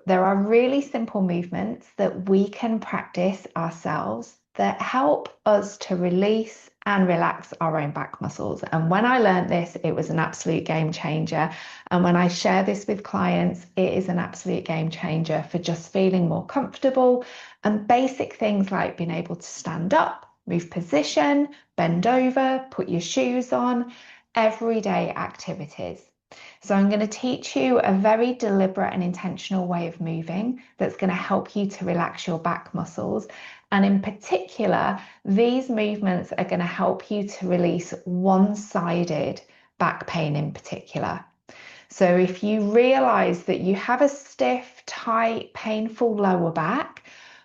there are really simple movements that we can practice ourselves that help us to release and relax our own back muscles. And when I learned this, it was an absolute game changer. And when I share this with clients, it is an absolute game changer for just feeling more comfortable and basic things like being able to stand up, move position, bend over, put your shoes on, everyday activities. So I'm going to teach you a very deliberate and intentional way of moving that's going to help you to relax your back muscles. And in particular, these movements are going to help you to release one-sided back pain in particular. So if you realize that you have a stiff, tight, painful lower back,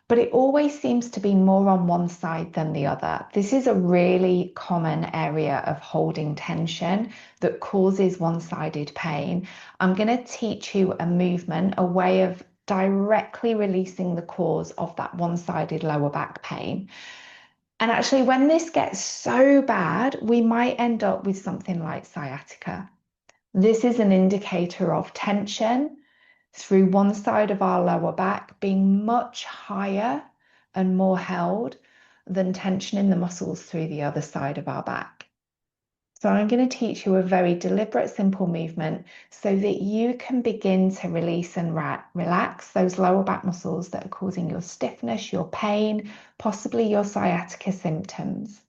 but it always seems to be more on one side than the other. This is a really common area of holding tension that causes one-sided pain. I'm going to teach you a movement, a way of directly releasing the cause of that one-sided lower back pain. And actually, when this gets so bad, we might end up with something like sciatica. This is an indicator of tension through one side of our lower back being much higher and more held than tension in the muscles through the other side of our back. So I'm going to teach you a very deliberate, simple movement so that you can begin to release and relax those lower back muscles that are causing your stiffness, your pain, possibly your sciatica symptoms.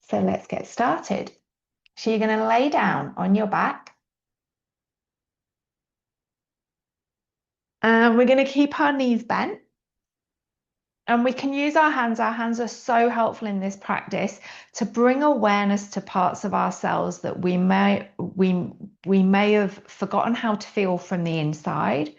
So let's get started. So you're going to lay down on your back. And we're going to keep our knees bent. And we can use our hands. Our hands are so helpful in this practice to bring awareness to parts of ourselves that we may have forgotten how to feel from the inside.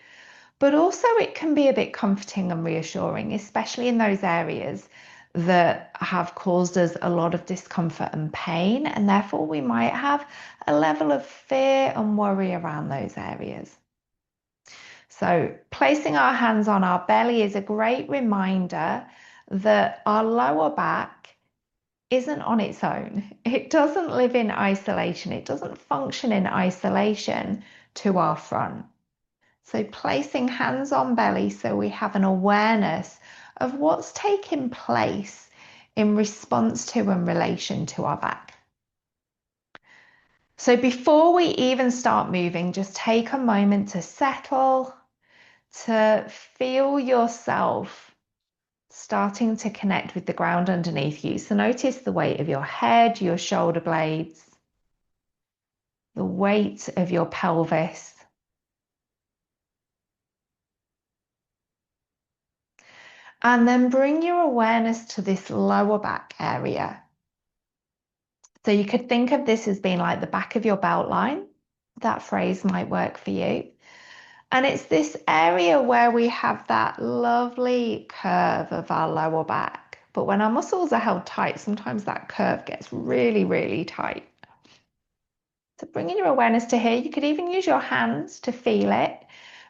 But also it can be a bit comforting and reassuring, especially in those areas that have caused us a lot of discomfort and pain. And therefore we might have a level of fear and worry around those areas. So placing our hands on our belly is a great reminder that our lower back isn't on its own. It doesn't live in isolation. It doesn't function in isolation to our front. So placing hands on belly so we have an awareness of what's taking place in response to and relation to our back. So before we even start moving, just take a moment to settle, to feel yourself starting to connect with the ground underneath you. So notice the weight of your head, your shoulder blades, the weight of your pelvis. And then bring your awareness to this lower back area. So you could think of this as being like the back of your belt line. That phrase might work for you. And it's this area where we have that lovely curve of our lower back. But when our muscles are held tight, sometimes that curve gets really, really tight. So bringing your awareness to here, you could even use your hands to feel it.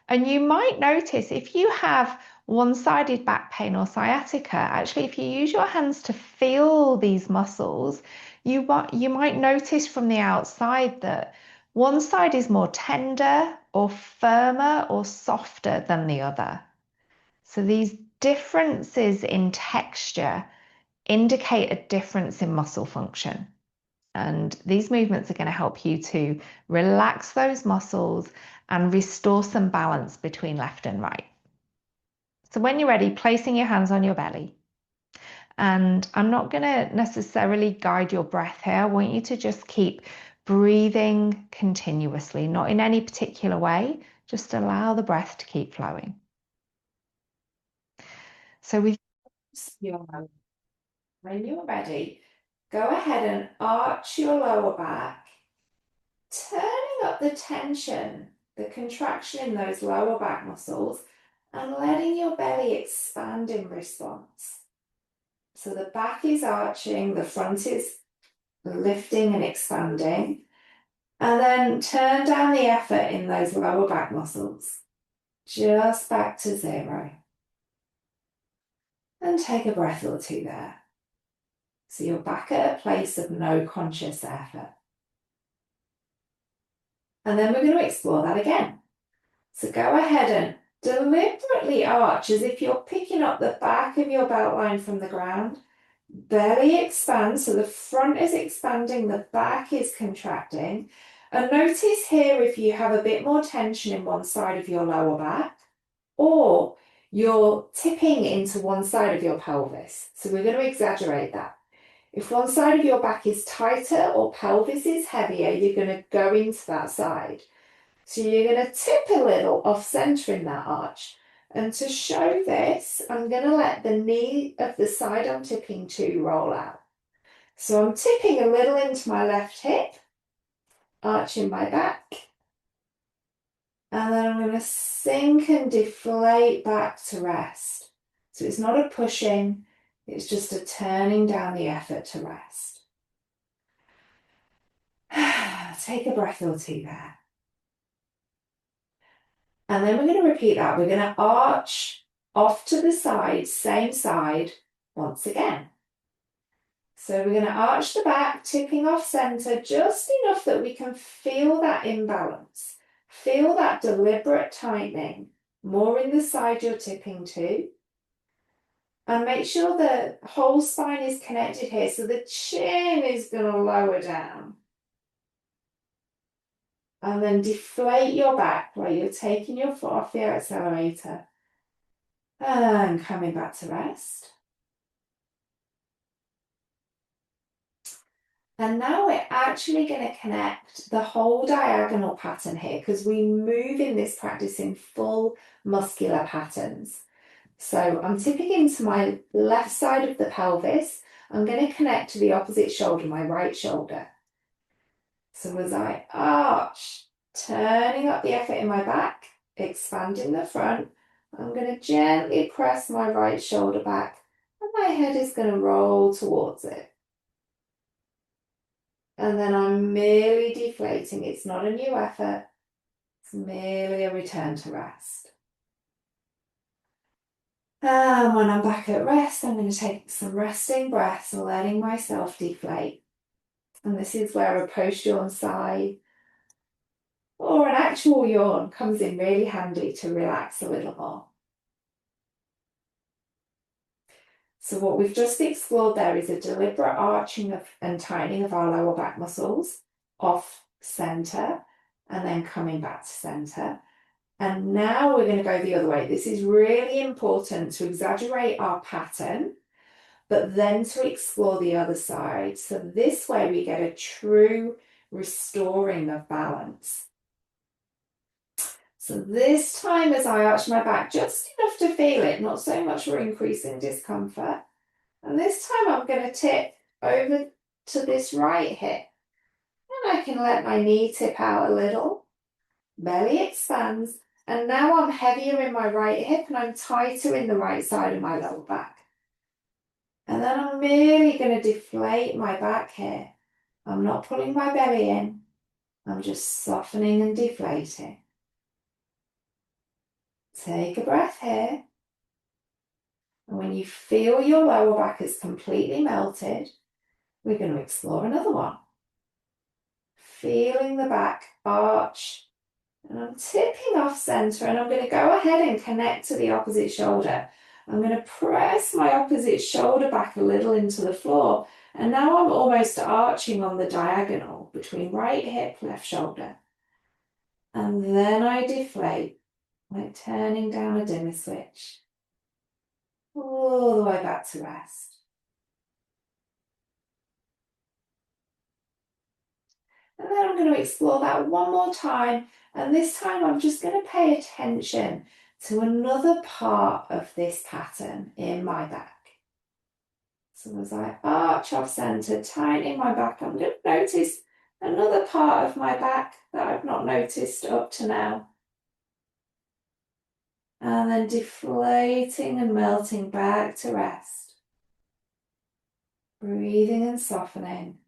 And you might notice if you have one-sided back pain or sciatica, actually, if you use your hands to feel these muscles, you might notice from the outside that one side is more tender or firmer or softer than the other. So these differences in texture indicate a difference in muscle function. And these movements are going to help you to relax those muscles and restore some balance between left and right. So when you're ready, placing your hands on your belly. And I'm not going to necessarily guide your breath here. I want you to just keep breathing continuously, not in any particular way. Just allow the breath to keep flowing. So with your hand, when you're ready, go ahead and arch your lower back, turning up the tension, the contraction in those lower back muscles, and letting your belly expand in response. So the back is arching, the front is lifting and expanding. And then turn down the effort in those lower back muscles. Just back to zero. And take a breath or two there. So you're back at a place of no conscious effort. And then we're going to explore that again. So go ahead and Deliberately arch as if you're picking up the back of your belt line from the ground. Belly expands, so the front is expanding, the back is contracting. And notice here if you have a bit more tension in one side of your lower back, or you're tipping into one side of your pelvis. So we're going to exaggerate that. If one side of your back is tighter or pelvis is heavier, you're going to go into that side. So you're going to tip a little off center in that arch. And to show this, I'm going to let the knee of the side I'm tipping to roll out. So I'm tipping a little into my left hip, arching my back. And then I'm going to sink and deflate back to rest. So it's not a pushing, it's just a turning down the effort to rest. Take a breath or two there. And then we're going to repeat that. We're going to arch off to the side, same side, once again. So we're going to arch the back, tipping off center, just enough that we can feel that imbalance. Feel that deliberate tightening, more in the side you're tipping to. And make sure the whole spine is connected here, so the chin is going to lower down. And then deflate your back while you're taking your foot off the accelerator. And coming back to rest. And now we're actually going to connect the whole diagonal pattern here because we move in this practice in full muscular patterns. So I'm tipping into my left side of the pelvis. I'm going to connect to the opposite shoulder, my right shoulder. So as I arch, turning up the effort in my back, expanding the front, I'm going to gently press my right shoulder back and my head is going to roll towards it. And then I'm merely deflating. It's not a new effort. It's merely a return to rest. And when I'm back at rest, I'm going to take some resting breaths, letting myself deflate. And this is where a post-yawn sigh or an actual yawn comes in really handy to relax a little more. So what we've just explored there is a deliberate arching of and tightening of our lower back muscles off center and then coming back to center. And now we're going to go the other way. This is really important to exaggerate our pattern, but then to explore the other side. So this way we get a true restoring of balance. So this time as I arch my back, just enough to feel it, not so much for increasing discomfort. And this time I'm going to tip over to this right hip. And I can let my knee tip out a little. Belly expands. And now I'm heavier in my right hip and I'm tighter in the right side of my lower back. And then I'm merely going to deflate my back here. I'm not pulling my belly in. I'm just softening and deflating. Take a breath here. And when you feel your lower back is completely melted, we're going to explore another one. Feeling the back arch. And I'm tipping off center and I'm going to go ahead and connect to the opposite shoulder. I'm going to press my opposite shoulder back a little into the floor. And now I'm almost arching on the diagonal between right hip, left shoulder. And then I deflate, like turning down a dimmer switch. All the way back to rest. And then I'm going to explore that one more time. And this time I'm just going to pay attention to another part of this pattern in my back. So as I arch off center, tightening my back, I'm going to notice another part of my back that I've not noticed up to now. And then deflating and melting back to rest. Breathing and softening.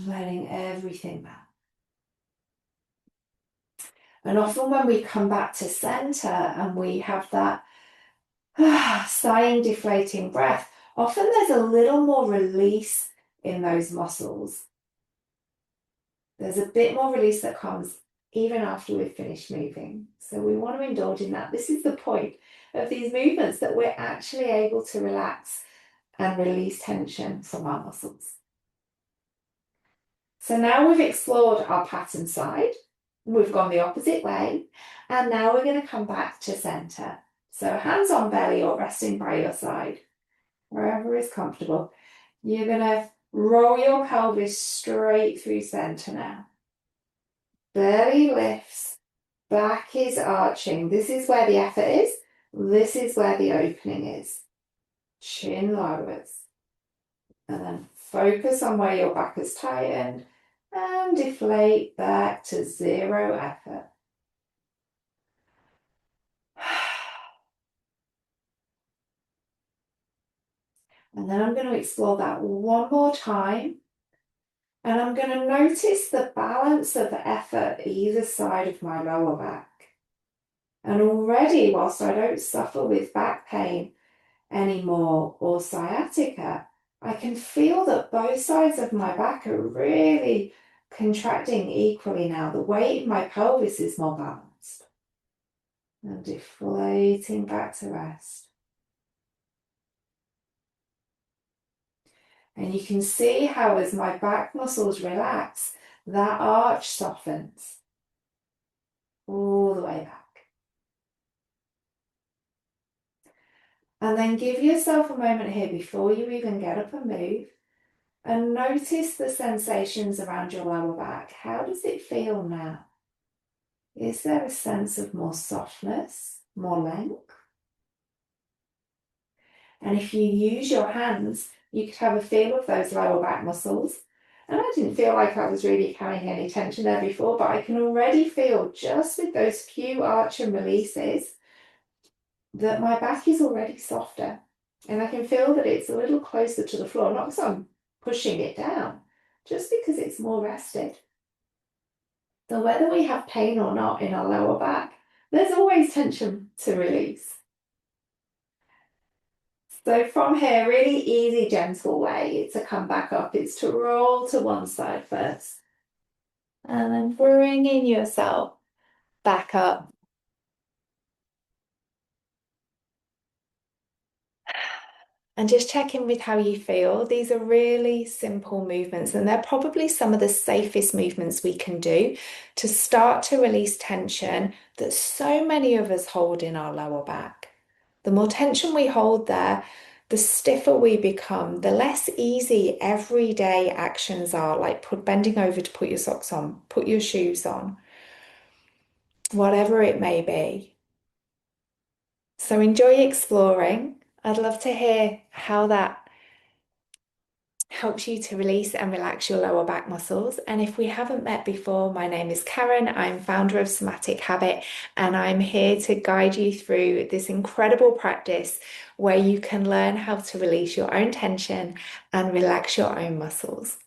Letting everything back. And often when we come back to center and we have that sighing, deflating breath, often there's a little more release in those muscles. There's a bit more release that comes even after we've finished moving. So we want to indulge in that. This is the point of these movements, that we're actually able to relax and release tension from our muscles. So now we've explored our pattern side, we've gone the opposite way, and now we're going to come back to center. So hands on belly or resting by your side, wherever is comfortable. You're going to roll your pelvis straight through center now. Belly lifts, back is arching. This is where the effort is. This is where the opening is. Chin lowers. And then focus on where your back is tightened and deflate back to zero effort. And then I'm going to explore that one more time. And I'm going to notice the balance of effort either side of my lower back. And already, whilst I don't suffer with back pain anymore or sciatica, I can feel that both sides of my back are really contracting equally now. The weight of my pelvis is more balanced. And deflating back to rest. And you can see how as my back muscles relax, that arch softens all the way back. And then give yourself a moment here before you even get up and move, and notice the sensations around your lower back. How does it feel now? Is there a sense of more softness, more length? And if you use your hands, you could have a feel of those lower back muscles. And I didn't feel like I was really carrying any tension there before, but I can already feel, just with those few arch and releases, that my back is already softer. And I can feel that it's a little closer to the floor, not because I'm pushing it down, just because it's more rested. So whether we have pain or not in our lower back, there's always tension to release. So from here, really easy, gentle way to come back up is to roll to one side first. And then bringing yourself back up. And just check in with how you feel. These are really simple movements, and they're probably some of the safest movements we can do to start to release tension that so many of us hold in our lower back. The more tension we hold there, the stiffer we become, the less easy everyday actions are, like bending over to put your socks on, put your shoes on, whatever it may be. So enjoy exploring. I'd love to hear how that helps you to release and relax your lower back muscles. And if we haven't met before, my name is Karen. I'm founder of Somatic Habit, and I'm here to guide you through this incredible practice where you can learn how to release your own tension and relax your own muscles.